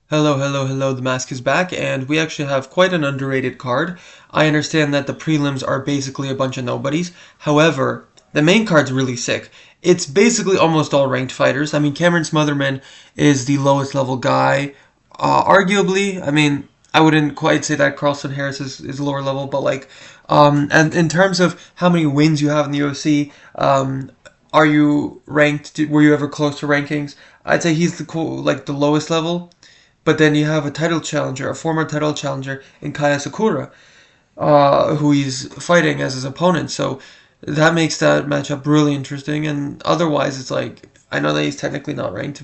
Hello, hello, hello, the mask is back, and we actually have quite an underrated card. I understand that the prelims are basically a bunch of nobodies. However, the main card's really sick. It's basically almost all ranked fighters. I mean, Cameron Smotherman is the lowest level guy. Arguably, I mean, I wouldn't quite say that Carlson Harris is lower level, but and in terms of how many wins you have in the UFC, are you ranked? Were you ever close to rankings? I'd say he's the lowest level. But then you have a title challenger, a former title challenger in Kaya Sakura, who he's fighting as his opponent. So that makes that matchup really interesting. And otherwise, it's like, I know that he's technically not ranked,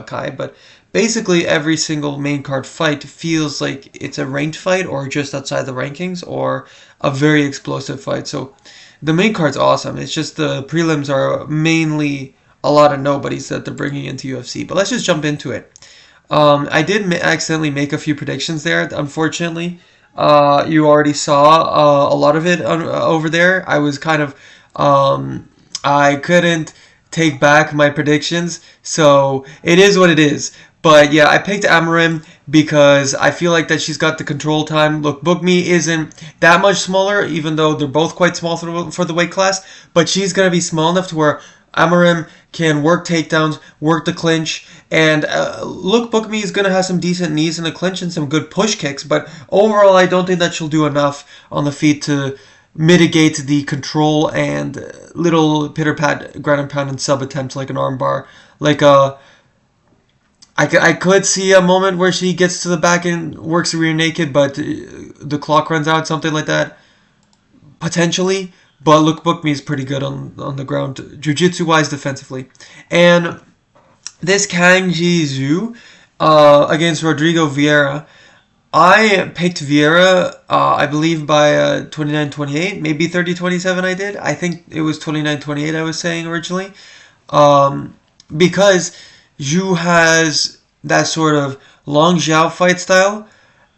Kai, but basically every single main card fight feels like it's a ranked fight or just outside the rankings or a very explosive fight. So the main card's awesome. It's just the prelims are mainly a lot of nobodies that they're bringing into UFC. But let's just jump into it. I did accidentally make a few predictions there. Unfortunately, you already saw a lot of it over there. I couldn't take back my predictions, so it is what it is. But yeah, I picked Amarim because I feel like that she's got the control time. Look, Book Me isn't that much smaller, even though they're both quite small for the weight class. But she's gonna be small enough to where Amarim can work takedowns, work the clinch, and look, Book Me is going to have some decent knees in the clinch and some good push kicks, but overall, I don't think that she'll do enough on the feet to mitigate the control and little pitter-pat ground and pound and sub attempts like an armbar. Like I could see a moment where she gets to the back and works the rear naked, but the clock runs out, something like that, potentially. But look, Book Me is pretty good on the ground, jiu-jitsu wise, defensively, and this Kang Ji Zhu against Rodrigo Vieira. I picked Vieira, I believe, by 29-28, maybe 30-27 I did. I think it was 29-28 I was saying originally. Because Zhu has that sort of Long Zhao fight style.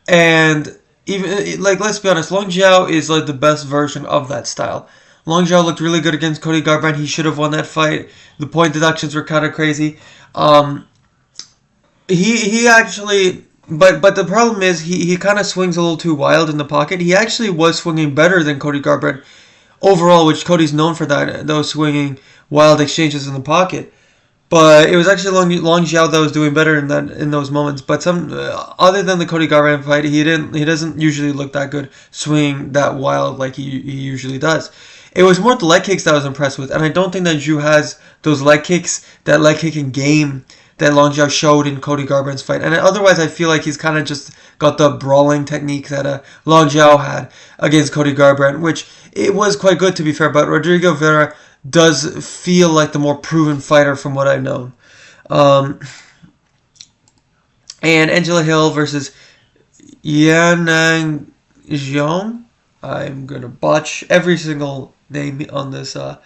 And even, like, let's be honest, Long Zhao is like the best version of that style. Long Zhao looked really good against Cody Garbrandt. He should have won that fight. The point deductions were kind of crazy. Um, he actually, but the problem is he kind of swings a little too wild in the pocket. He actually was swinging better than Cody Garbrandt overall, which Cody's known for that, those swinging wild exchanges in the pocket. But it was actually Long Xiao that was doing better in those moments. But some other than the Cody Garbrandt fight, he doesn't usually look that good swinging that wild like he usually does. It was more the leg kicks that I was impressed with, and I don't think that Zhu has those leg kicks, that leg kicking game that Long Xiao showed in Cody Garbrandt's fight. And otherwise, I feel like he's kind of just got the brawling technique that Long Xiao had against Cody Garbrandt, which it was quite good to be fair. But Rodrigo Vera does feel like the more proven fighter from what I've known. Um, and Angela Hill versus Yanang Zhong. I'm gonna botch every single name on this. I'm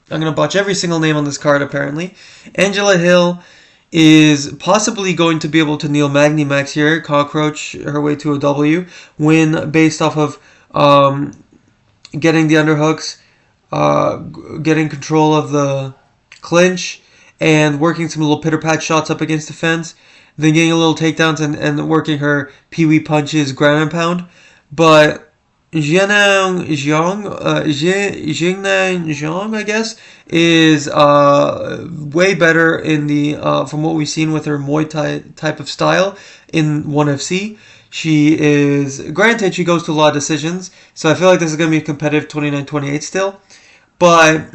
gonna botch every single name on this card. Apparently, Angela Hill is possibly going to be able to kneel Magni Max here, cockroach her way to a W, win based off of getting the underhooks, getting control of the clinch, and working some little pitter-pat shots up against the fence, then getting a little takedowns and working her pee-wee punches ground and pound. But Jianang Zhang, I guess, is way better in the from what we've seen with her Muay Thai type of style in 1FC. She is, granted, she goes to a lot of decisions, so I feel like this is going to be a competitive 29-28 still. But,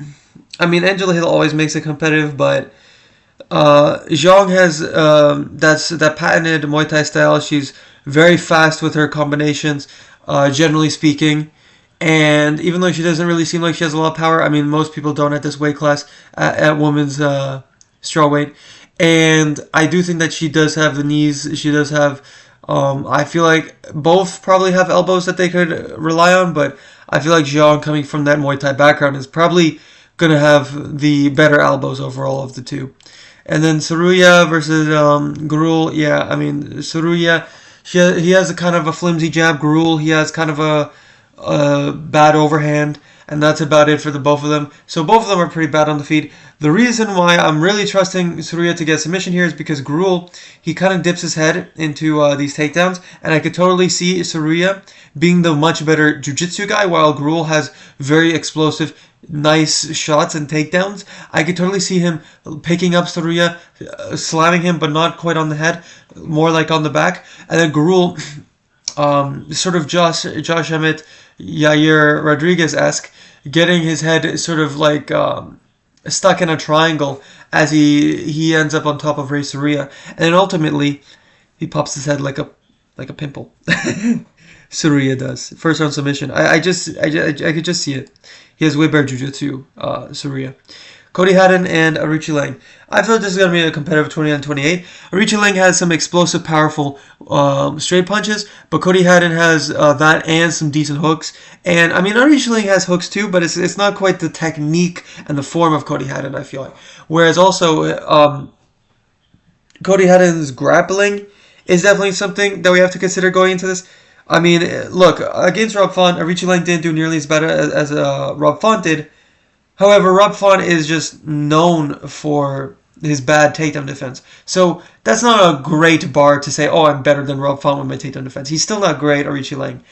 I mean, Angela Hill always makes it competitive, but Zhang has that patented Muay Thai style. She's very fast with her combinations, generally speaking. And even though she doesn't really seem like she has a lot of power, I mean, most people don't at this weight class, at women's strawweight. And I do think that she does have the knees. She does have, I feel like both probably have elbows that they could rely on, but I feel like Zhang, coming from that Muay Thai background, is probably going to have the better elbows overall of the two. And then Saruya versus Gurul. Yeah, I mean, Saruya, he has a kind of a flimsy jab. Gurul, he has kind of a bad overhand. and that's about it for the both of them. So both of them are pretty bad on the feet. The reason why I'm really trusting Saruya to get submission here is because Gruel, he kind of dips his head into these takedowns, and I could totally see Saruya being the much better jiu-jitsu guy, while Gruel has very explosive, nice shots and takedowns. I could totally see him picking up Saruya, slamming him, but not quite on the head, more like on the back, and then Gruel, sort of Josh Emmett, Yair Rodriguez-esque, getting his head sort of like stuck in a triangle as he ends up on top of Rey Saruya, and then ultimately he pops his head like a pimple. Saruya does. First round submission. I could just see it. He has way better jiu-jitsu, Saruya. Cody Haddon and Arichi Lang. I feel this is going to be a competitive 29-28. Arichi Lang has some explosive, powerful straight punches, but Cody Haddon has that and some decent hooks. And, I mean, Arichi Lang has hooks too, but it's not quite the technique and the form of Cody Haddon, I feel like. Whereas also, Cody Haddon's grappling is definitely something that we have to consider going into this. I mean, look, against Rob Font, Arichi Lang didn't do nearly as bad as Rob Font did. However, Rob Font is just known for his bad takedown defense. So that's not a great bar to say, oh, I'm better than Rob Font with my takedown defense. He's still not great, Arichi Lang.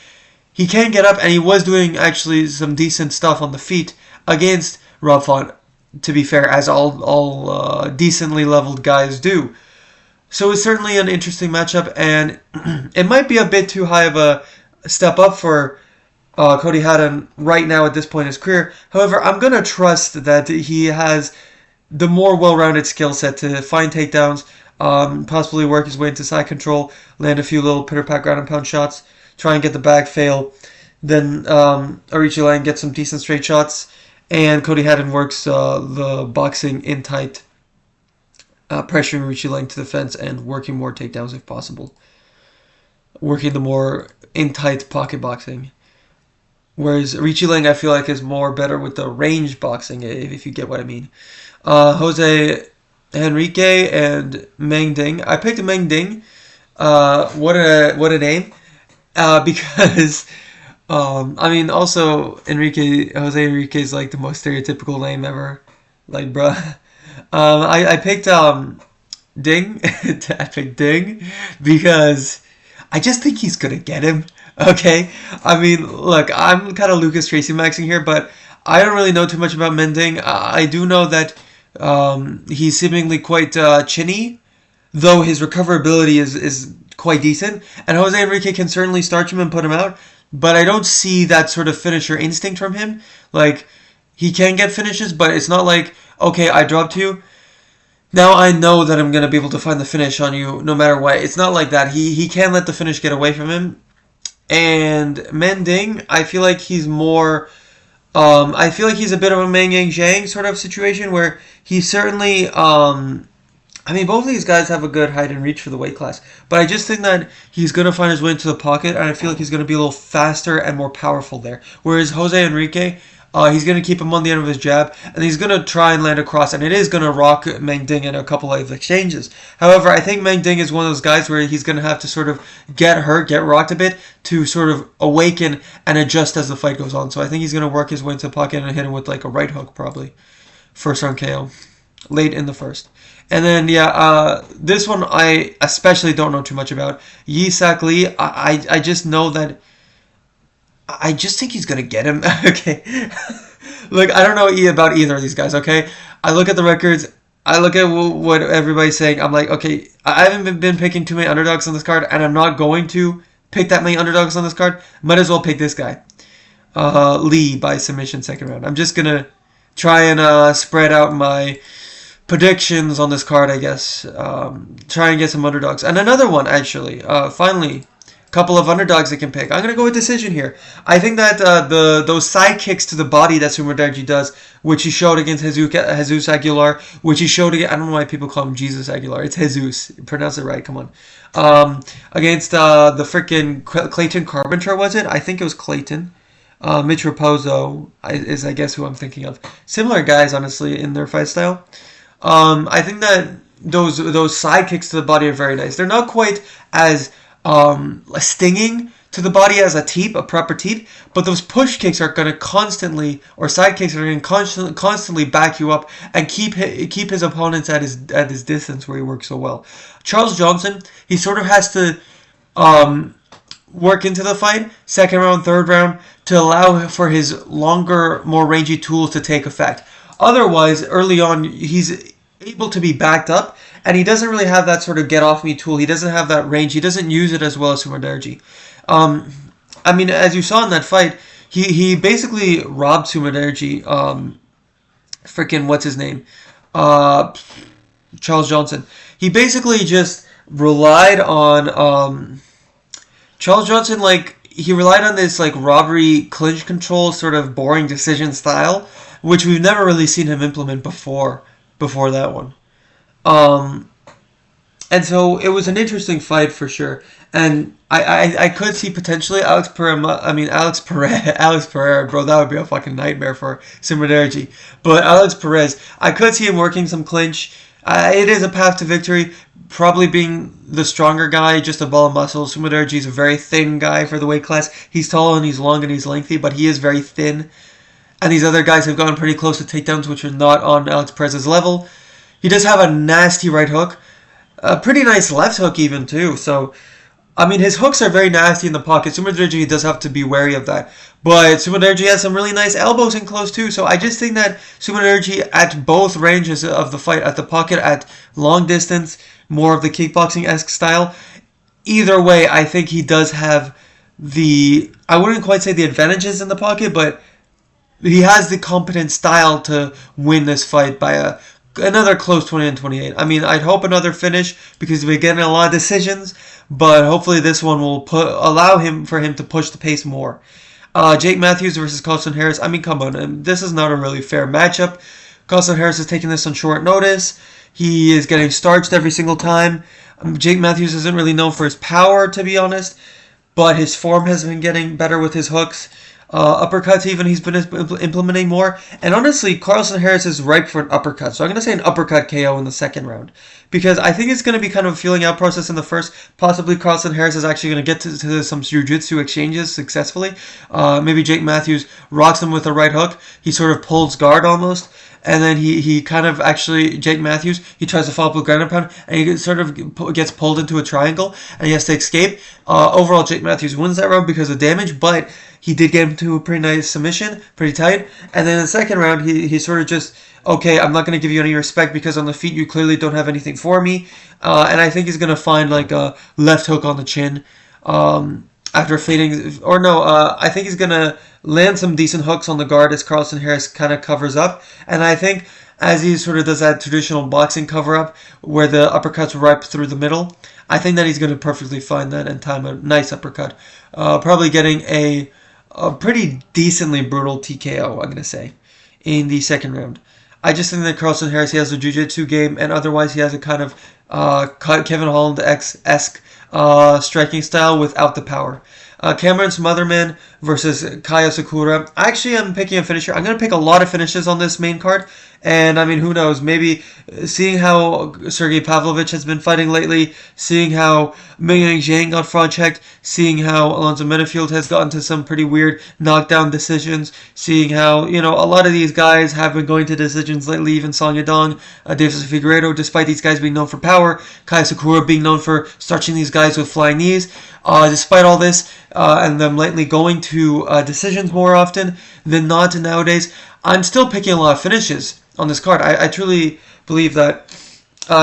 He can get up, and he was doing actually some decent stuff on the feet against Rob Font, to be fair, as all decently leveled guys do. So it's certainly an interesting matchup, and it might be a bit too high of a step up for Cody Haddon right now at this point in his career. However, I'm going to trust that he has the more well-rounded skill set to find takedowns, possibly work his way into side control, land a few little pitter-pat ground and pound shots, try and get the bag fail. Then Arichi Lang gets some decent straight shots, and Cody Haddon works the boxing in tight, pressuring Arichi Lang to the fence and working more takedowns if possible. Working the more in tight pocket boxing. Whereas Arichi Lang, I feel like, is more better with the range boxing, if you get what I mean. Jose Henrique and Meng Ding. I picked Meng Ding. What a name. Because, I mean, also, Jose Henrique is like the most stereotypical name ever. Like, bruh. I picked Ding. I picked Ding because I just think he's gonna get him. Okay, I mean, look, I'm kind of Lucas Tracy maxing here, but I don't really know too much about Mending. I do know that he's seemingly quite chinny, though his recoverability is quite decent. And Jose Enrique can certainly starch him and put him out, but I don't see that sort of finisher instinct from him. Like, he can get finishes, but it's not like, okay, I dropped you. Now I know that I'm going to be able to find the finish on you no matter what. It's not like that. He can let the finish get away from him. And Mending, I feel like he's more... I feel like he's a bit of a Meng Yang Zhang sort of situation where he certainly... I mean, both of these guys have a good height and reach for the weight class. But I just think that he's going to find his way into the pocket, and I feel like he's going to be a little faster and more powerful there. Whereas Jose Enrique... he's going to keep him on the end of his jab, and he's going to try and land across, and it is going to rock Meng Ding in a couple of exchanges. However, I think Meng Ding is one of those guys where he's going to have to sort of get hurt, get rocked a bit, to sort of awaken and adjust as the fight goes on. So I think he's going to work his way into the pocket and hit him with like a right hook, probably. First round KO. Late in the first. And then, this one I especially don't know too much about. Yi Sak Lee, I just know that I just think he's going to get him. Okay. Look, I don't know about either of these guys, okay? I look at the records. I look at what everybody's saying. I'm like, okay, I haven't been picking too many underdogs on this card, and I'm not going to pick that many underdogs on this card. Might as well pick this guy. Lee by submission second round. I'm just going to try and spread out my predictions on this card, I guess. Try and get some underdogs. And another one, actually. Finally... couple of underdogs they can pick. I'm going to go with decision here. I think that those side kicks to the body that Sumerdaji does, which he showed against Jesus Aguilar, which he showed against, I don't know why people call him Jesus Aguilar. It's Jesus. Pronounce it right. Come on. Against the freaking Clayton Carpenter, was it? I think it was Clayton. Mitch Raposo is, I guess, who I'm thinking of. Similar guys, honestly, in their fight style. I think that those side kicks to the body are very nice. They're not quite as... stinging to the body as a teep, a proper teep, but those push kicks are going to constantly, or side kicks are going to constantly back you up and keep his opponents at his distance where he works so well. Charles Johnson, he sort of has to work into the fight, second round, third round, to allow for his longer, more rangy tools to take effect. Otherwise, early on, he's able to be backed up, and he doesn't really have that sort of get-off-me tool. He doesn't have that range. He doesn't use it as well as Sumerderji. I mean, as you saw in that fight, he basically robbed Sumerderji, freaking, what's his name? Charles Johnson. He basically just relied on... Charles Johnson, like, he relied on this, like, robbery clinch control sort of boring decision style, which we've never really seen him implement before that one. And so it was an interesting fight for sure. And I could see potentially Alex Pereira, bro, that would be a fucking nightmare for Sumerderji. But Alex Perez, I could see him working some clinch. It is a path to victory, probably being the stronger guy, just a ball of muscle. Sumerderji is a very thin guy for the weight class. He's tall and he's long and he's lengthy, but he is very thin. And these other guys have gone pretty close to takedowns, which are not on Alex Perez's level. He does have a nasty right hook. A pretty nice left hook even, too. So, I mean, his hooks are very nasty in the pocket. Sumerderji does have to be wary of that. But Sumerderji has some really nice elbows in close, too. So I just think that Sumerderji, at both ranges of the fight, at the pocket, at long distance, more of the kickboxing-esque style, either way, I think he does have I wouldn't quite say the advantages in the pocket, but he has the competent style to win this fight by another close 20-28. I mean, I'd hope another finish because we're getting a lot of decisions, but hopefully this one will allow for him to push the pace more. Jake Matthews versus Carlston Harris. I mean, come on, this is not a really fair matchup. Carlston Harris is taking this on short notice. He is getting starched every single time. Jake Matthews isn't really known for his power, to be honest, but his form has been getting better with his hooks. Uppercuts even he's been implementing more. And honestly, Carlston Harris is ripe for an uppercut. So I'm going to say an uppercut KO in the second round. Because I think it's going to be kind of a feeling out process in the first. Possibly Carlston Harris is actually going to get to some jiu-jitsu exchanges successfully. Maybe Jake Matthews rocks him with a right hook. He sort of pulls guard almost. And then he kind of actually, Jake Matthews, he tries to follow up with ground and pound, and he sort of gets pulled into a triangle, and he has to escape. Overall, Jake Matthews wins that round because of damage, but he did get him to a pretty nice submission, pretty tight. And then in the second round, he sort of just, okay, I'm not going to give you any respect because on the feet you clearly don't have anything for me. And I think he's going to find like a left hook on the chin. After fading, or no, I think he's going to land some decent hooks on the guard as Carlston Harris kind of covers up. And I think as he sort of does that traditional boxing cover-up where the uppercuts ripe through the middle, I think that he's going to perfectly find that and time a nice uppercut. Probably getting a pretty decently brutal TKO, I'm going to say, in the second round. I just think that Carlston Harris, he has a jiu-jitsu game, and otherwise he has a kind of Kevin Holland-esque striking style without the power. Cameron Smotherman versus Kaya Sakura. Actually, I'm picking a finisher. I'm going to pick a lot of finishes on this main card. And, I mean, who knows? Maybe seeing how Sergey Pavlovich has been fighting lately, seeing how Mingyang Zhang got front-checked, seeing how Alonzo Menifield has gotten to some pretty weird knockdown decisions, seeing how, you know, a lot of these guys have been going to decisions lately, even Song Yadong, Deiveson Figuiredo, despite these guys being known for power, Kaya Sakura being known for starching these guys with flying knees. Despite all this, and them lately going to decisions more often than not nowadays, I'm still picking a lot of finishes on this card. I truly believe that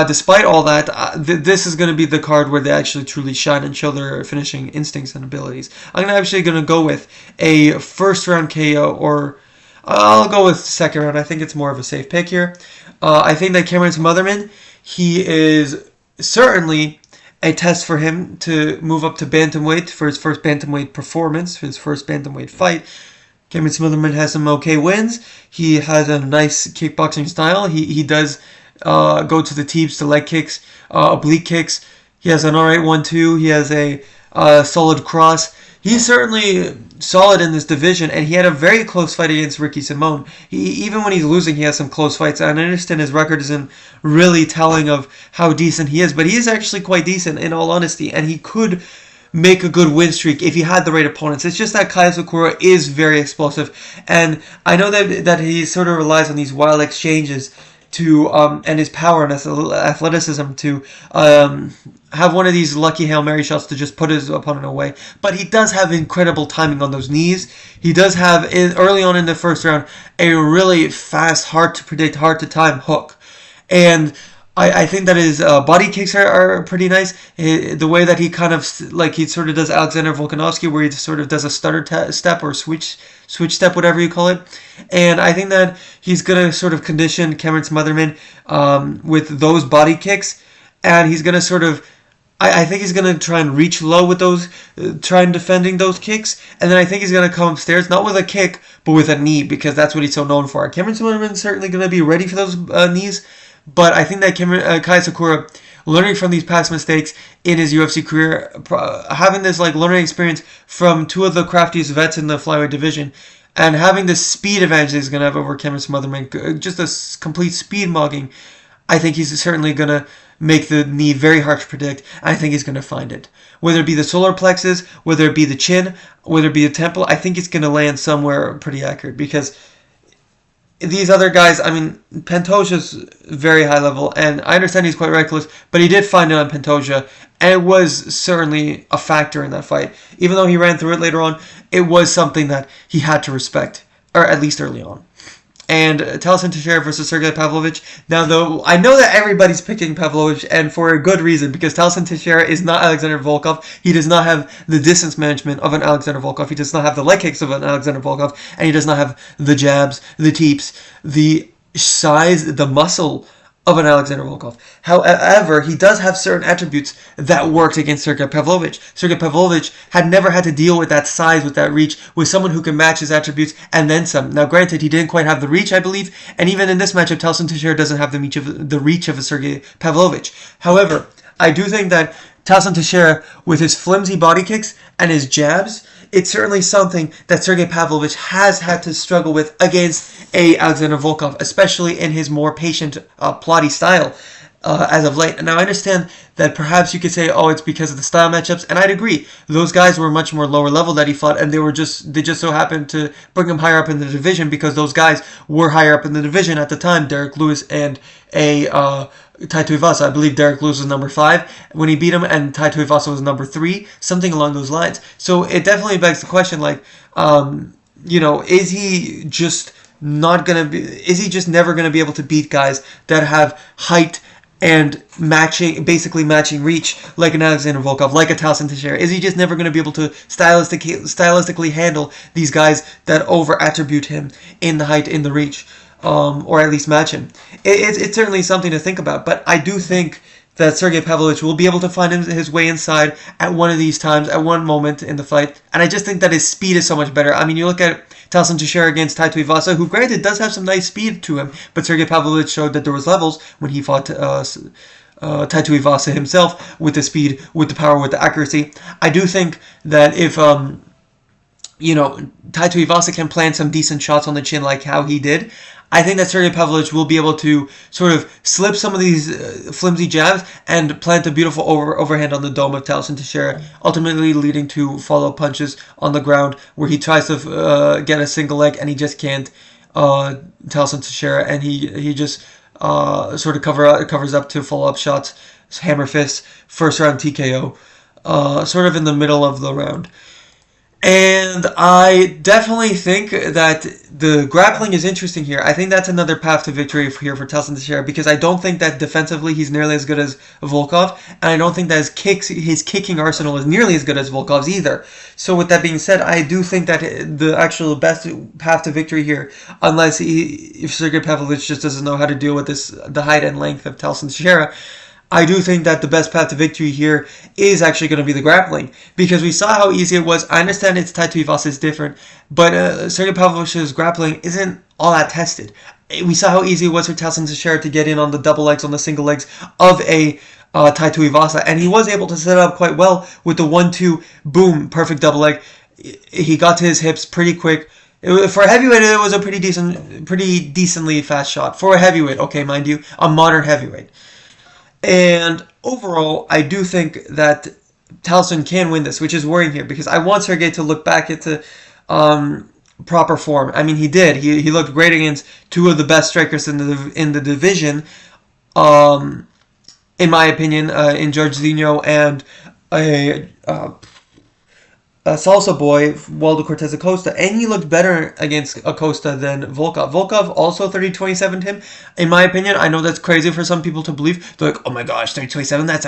despite all that, this is going to be the card where they actually truly shine and show their finishing instincts and abilities. I'm actually going to go with a first round KO, or I'll go with second round. I think it's more of a safe pick here. I think that Cameron Smotherman, he is certainly a test for him to move up to bantamweight for his first bantamweight performance, for his first bantamweight fight. Cameron Smotherman has some okay wins. He has a nice kickboxing style. He does go to the teeps, to leg kicks, oblique kicks. He has an alright 1-2. He has a solid cross. He's certainly solid in this division, and he had a very close fight against Ricky Simone. Even when he's losing, he has some close fights. And I understand his record isn't really telling of how decent he is, but he is actually quite decent, in all honesty, and he could make a good win streak if he had the right opponents. It's just that Kai Sakura is very explosive, and I know that he sort of relies on these wild exchanges to and his power and athleticism to have one of these lucky Hail Mary shots to just put his opponent away. But he does have incredible timing on those knees. He does have, early on in the first round, a really fast, hard to predict, hard to time hook. And I think that his body kicks are pretty nice. The way that he kind of, like, he sort of does Alexander Volkanovski, where he sort of does a stutter step or switch step, whatever you call it. And I think that he's going to sort of condition Cameron Smotherman with those body kicks. And he's going to sort of, I think he's going to try and reach low with those, try and defending those kicks. And then I think he's going to come upstairs, not with a kick, but with a knee, because that's what he's so known for. Cameron Smotherman's certainly going to be ready for those knees. But I think that Kai Sakura, learning from these past mistakes in his UFC career, having this like learning experience from two of the craftiest vets in the flyweight division, and having the speed advantage he's going to have over Cameron Smotherman, just a complete speed mugging, I think he's certainly going to make the knee very hard to predict. I think he's going to find it. Whether it be the solar plexus, whether it be the chin, whether it be the temple, I think it's going to land somewhere pretty accurate, because these other guys, I mean, Pantoja's very high level, and I understand he's quite reckless, but he did find it on Pantoja, and it was certainly a factor in that fight. Even though he ran through it later on, it was something that he had to respect, or at least early on. And Talison Teixeira versus Sergey Pavlovich. Now, though, I know that everybody's picking Pavlovich, and for a good reason, because Talison Teixeira is not Alexander Volkov. He does not have the distance management of an Alexander Volkov. He does not have the leg kicks of an Alexander Volkov, and he does not have the jabs, the teeps, the size, the muscle of an Alexander Volkov. However, he does have certain attributes that worked against Sergey Pavlovich. Sergey Pavlovich had never had to deal with that size, with that reach, with someone who can match his attributes and then some. Now, granted, he didn't quite have the reach, I believe, and even in this matchup, Talison Teixeira doesn't have the reach of a Sergey Pavlovich. However, I do think that Talison Teixeira, with his flimsy body kicks and his jabs, it's certainly something that Sergey Pavlovich has had to struggle with against a Alexander Volkov, especially in his more patient, plotty style as of late. Now, I understand that perhaps you could say, oh, it's because of the style matchups, and I'd agree. Those guys were much more lower level that he fought, and they just so happened to bring him higher up in the division, because those guys were higher up in the division at the time, Derek Lewis and Tai Tuivasa. I believe Derek Lewis was number 5 when he beat him, and Tai Tuivasa was number 3, something along those lines. So it definitely begs the question, like, is he just not gonna be? Is he just never gonna be able to beat guys that have height and basically matching reach, like an Alexander Volkov, like a Talison Teixeira? Is he just never going to be able to stylistically handle these guys that over-attribute him in the height, in the reach, or at least match him? It's certainly something to think about, but I do think that Sergey Pavlovich will be able to find his way inside at one of these times, at one moment in the fight, and I just think that his speed is so much better. I mean, you look at Talison Teixeira against Tai Tuivasa, who granted does have some nice speed to him, but Sergey Pavlovich showed that there was levels when he fought Tai Tuivasa himself, with the speed, with the power, with the accuracy. I do think that if Tai Tuivasa can plant some decent shots on the chin like how he did, I think that Sergey Pavlovich will be able to sort of slip some of these flimsy jabs and plant a beautiful overhand on the dome of Talison Teixeira, ultimately leading to follow-up punches on the ground where he tries to get a single leg and he just can't. Talison Teixeira, and he just sort of covers up to follow-up shots, hammer fists, first round TKO, sort of in the middle of the round. And I definitely think that the grappling is interesting here. I think that's another path to victory here for Talison Teixeira, because I don't think that defensively he's nearly as good as Volkov, and I don't think that his kicking arsenal is nearly as good as Volkov's either. So with that being said, I do think that the actual best path to victory here, if Sergey Pavlovich just doesn't know how to deal with the height and length of Talison Teixeira, I do think that the best path to victory here is actually going to be the grappling, because we saw how easy it was. I understand it's Tai Tuivasa is different, but Sergey Pavlovich's grappling isn't all that tested. We saw how easy it was for Talison Teixeira to get in on the double legs, on the single legs of a Tai Tuivasa, and he was able to set it up quite well with the 1-2, boom, perfect double leg. He got to his hips pretty quick. For a heavyweight, it was a pretty decently fast shot. For a heavyweight, okay, mind you, a modern heavyweight. And overall, I do think that Towson can win this, which is worrying here because I want Sergey to look back into proper form. I mean, he did. He looked great against two of the best strikers in the division. In my opinion, in Jorginho and a salsa boy, Waldo Cortez Acosta, and he looked better against Acosta than Volkov. Volkov also 30-27'd him. In my opinion, I know that's crazy for some people to believe. They're like, oh my gosh, 30-27, that's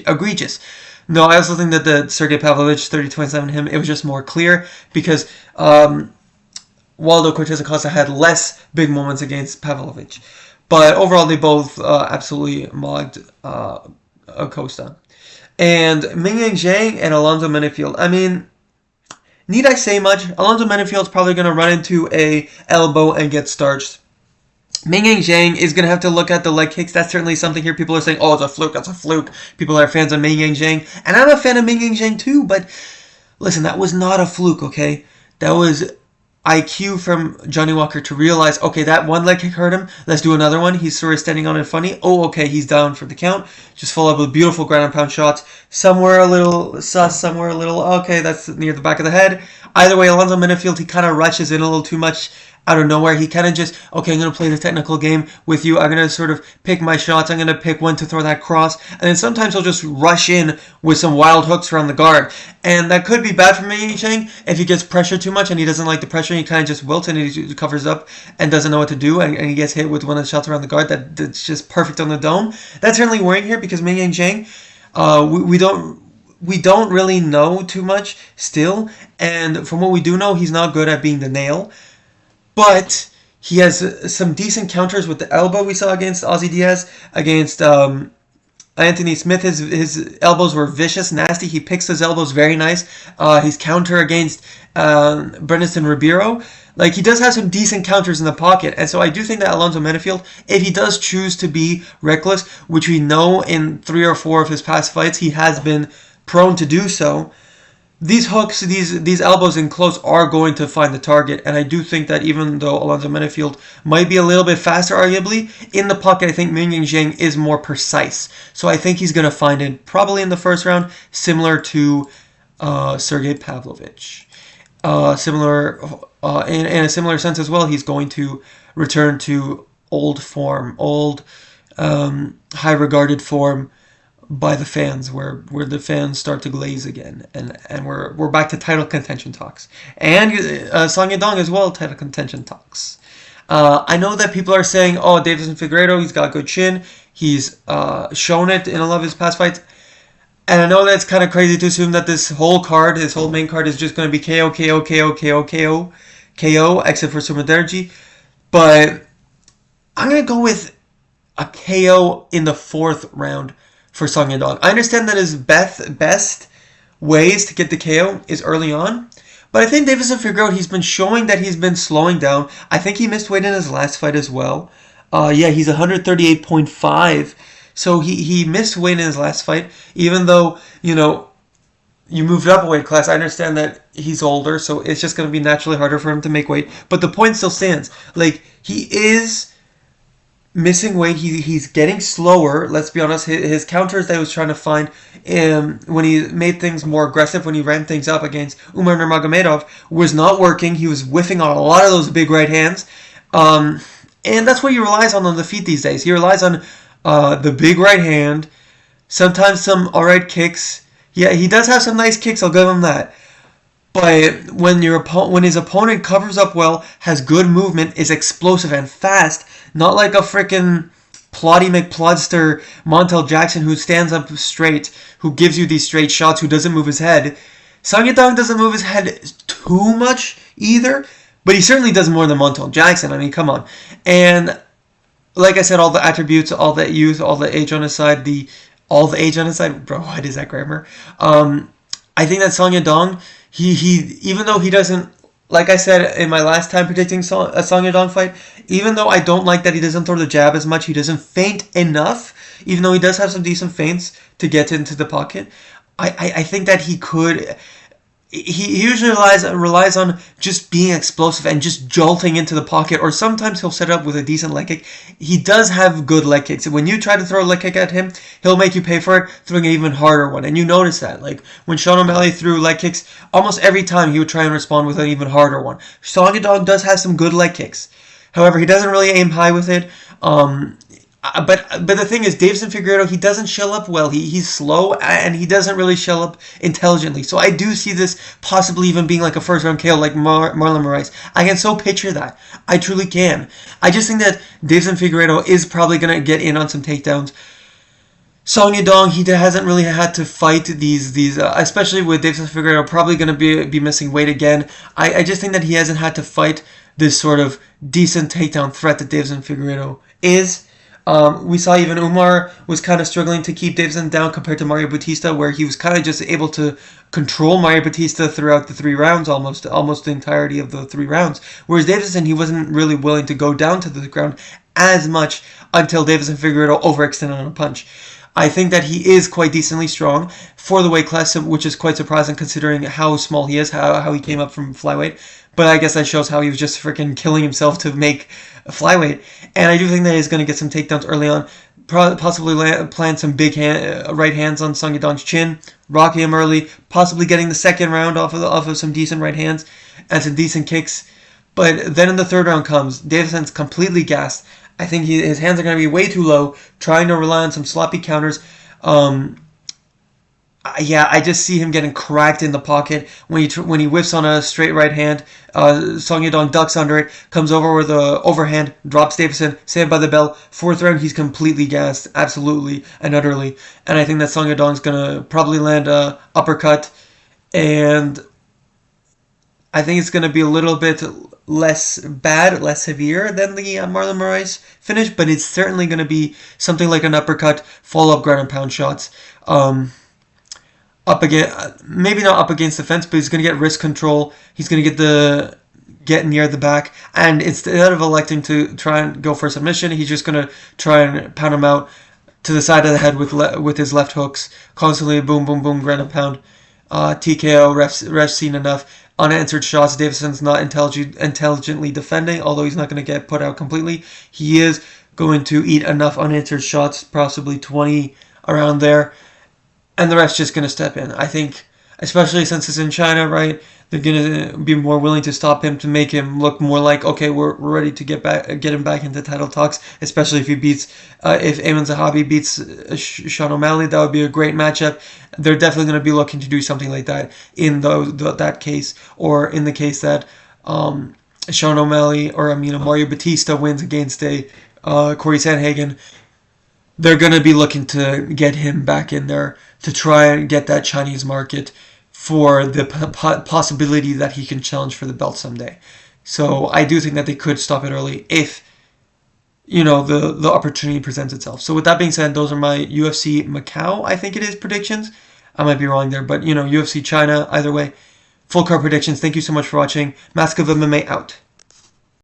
egregious. No, I also think that the Sergey Pavlovich 30-27'd him, it was just more clear because Waldo Cortez Acosta had less big moments against Pavlovich. But overall, they both absolutely mogged Acosta. And Mingyang Zhang and Alonso Menefield. I mean, need I say much? Alonso Menefield's probably going to run into a elbow and get starched. Mingyang Zhang is going to have to look at the leg kicks. That's certainly something here. People are saying, oh, it's a fluke, that's a fluke. People are fans of Mingyang Zhang. And I'm a fan of Mingyang Zhang too, but listen, that was not a fluke, okay? That was IQ from Johnny Walker to realize, okay, that one leg kick hurt him. Let's do another one. He's sort of standing on it funny. Oh, okay, he's down for the count. Just follow up with beautiful ground and pound shots. Somewhere a little sus, somewhere a little, okay, that's near the back of the head. Either way, Alonso Menefield, he kind of rushes in a little too much out of nowhere. He kind of just, okay, I'm going to play the technical game with you. I'm going to sort of pick my shots. I'm going to pick when to throw that cross. And then sometimes he'll just rush in with some wild hooks around the guard. And that could be bad for Mingyang Zhang if he gets pressured too much and he doesn't like the pressure. He kind of just wilts and he covers up and doesn't know what to do. And he gets hit with one of the shots around the guard that's just perfect on the dome. That's certainly worrying here because Mingyang Zhang, we don't really know too much still. And from what we do know, he's not good at being the nail. But he has some decent counters with the elbow we saw against Ozzy Diaz. Against Anthony Smith, his elbows were vicious, nasty. He picks his elbows very nice. His counter against Brennison Ribeiro, like he does have some decent counters in the pocket. And so I do think that Alonso Menefield, if he does choose to be reckless, which we know in 3 or 4 of his past fights, he has been prone to do so. These hooks, these elbows in close are going to find the target, and I do think that even though Alonso Menefield might be a little bit faster, arguably, in the pocket, I think Mingyang Zhang is more precise. So I think he's going to find it probably in the first round, similar to Sergey Pavlovich. Similar in a similar sense as well, he's going to return to old form, old high-regarded form by the fans, where the fans start to glaze again, and we're back to title contention talks, and Song Yadong as well, title contention talks. I know that people are saying, oh, Deiveson Figuiredo, he's got good chin, he's shown it in a lot of his past fights, and I know that's kind of crazy to assume that this whole card, his whole main card, is just going to be KO, KO, KO, KO, KO, KO, except for Sumaderji, but I'm going to go with a KO in the 4th round for Song Yadong. I understand that his best ways to get the KO is early on, but I think Deiveson Figueiredo, he's been showing that he's been slowing down. I think he missed weight in his last fight as well. He's 138.5, so he missed weight in his last fight, even though, you moved up a weight class. I understand that he's older, so it's just going to be naturally harder for him to make weight, but the point still stands. Like, he is missing weight. He's getting slower. Let's be honest. His counters that he was trying to find when he made things more aggressive, when he ran things up against Umar Nurmagomedov, was not working. He was whiffing on a lot of those big right hands. And that's what he relies on the feet these days. He relies on the big right hand, sometimes some alright kicks. Yeah, he does have some nice kicks, I'll give him that. But when his opponent covers up well, has good movement, is explosive and fast, not like a freaking Plotty McPlodster Montel Jackson who stands up straight, who gives you these straight shots, who doesn't move his head. Song Yadong doesn't move his head too much either, but he certainly does more than Montel Jackson. I mean, come on. And like I said, all the attributes, all the youth, all the age on his side, all the age on his side, bro, what is that grammar? I think that Song Yadong, he even though he doesn't, like I said in my last time predicting a Song Yadong fight, even though I don't like that he doesn't throw the jab as much, he doesn't feint enough, even though he does have some decent feints to get into the pocket, I think that he could, he usually relies on just being explosive and just jolting into the pocket, or sometimes he'll set up with a decent leg kick. He does have good leg kicks. When you try to throw a leg kick at him, he'll make you pay for it, throwing an even harder one. And you notice that. Like, when Sean O'Malley threw leg kicks, almost every time he would try and respond with an even harder one. Song Yadong does have some good leg kicks. However, he doesn't really aim high with it. But the thing is, Deiveson Figuiredo, he doesn't shell up well. He's slow, and he doesn't really shell up intelligently. So I do see this possibly even being like a first round KO like Marlon Moraes. I can so picture that. I truly can. I just think that Deiveson Figuiredo is probably going to get in on some takedowns. Song Yadong, he hasn't really had to fight these especially with Deiveson Figuiredo probably going to be missing weight again. I just think that he hasn't had to fight this sort of decent takedown threat that Deiveson Figuiredo is. We saw even Umar was kind of struggling to keep Deiveson down compared to Mario Bautista, where he was kind of just able to control Mario Bautista throughout the 3 rounds, almost the entirety of the 3 rounds. Whereas Deiveson, he wasn't really willing to go down to the ground as much until Deiveson Figueroa overextended on a punch. I think that he is quite decently strong for the weight class, which is quite surprising considering how small he is, how he came up from flyweight. But I guess that shows how he was just freaking killing himself to make a flyweight. And I do think that he's going to get some takedowns early on, possibly plant some big right hands on Song Yadong's chin, rocking him early, possibly getting the second round off of some decent right hands and some decent kicks. But then in the 3rd round comes, Deiveson's completely gassed. I think his hands are going to be way too low, trying to rely on some sloppy counters. I just see him getting cracked in the pocket when he whiffs on a straight right hand. Song Yadong ducks under it, comes over with a overhand, drops Deiveson, saved by the bell. 4th round, he's completely gassed, absolutely and utterly. And I think that Song Yadong's gonna probably land a uppercut, and I think it's gonna be a little bit less bad, less severe than the Marlon Moraes finish, but it's certainly gonna be something like an uppercut, follow up ground and pound shots. Up against, maybe not up against the fence, but he's going to get wrist control. He's going to get near the back, and instead of electing to try and go for a submission, he's just going to try and pound him out to the side of the head with his left hooks, constantly boom, boom, boom, ground and pound. TKO, refs seen enough. Unanswered shots. Deiveson's not intelligently defending, although he's not going to get put out completely. He is going to eat enough unanswered shots, possibly 20 around there. And the ref's just going to step in. I think, especially since it's in China, right, they're going to be more willing to stop him to make him look more like, okay, we're ready to get him back into title talks, especially if if Ayman Zahabi beats Sean O'Malley. That would be a great matchup. They're definitely going to be looking to do something like that in that case, or in the case that Sean O'Malley or Mario Bautista wins against a Corey Sandhagen. They're going to be looking to get him back in there to try and get that Chinese market for the possibility that he can challenge for the belt someday. So I do think that they could stop it early if the opportunity presents itself. So with that being said, those are my UFC Macau, I think it is, predictions. I might be wrong there, but UFC China, either way. Full card predictions. Thank you so much for watching. Mask of MMA out.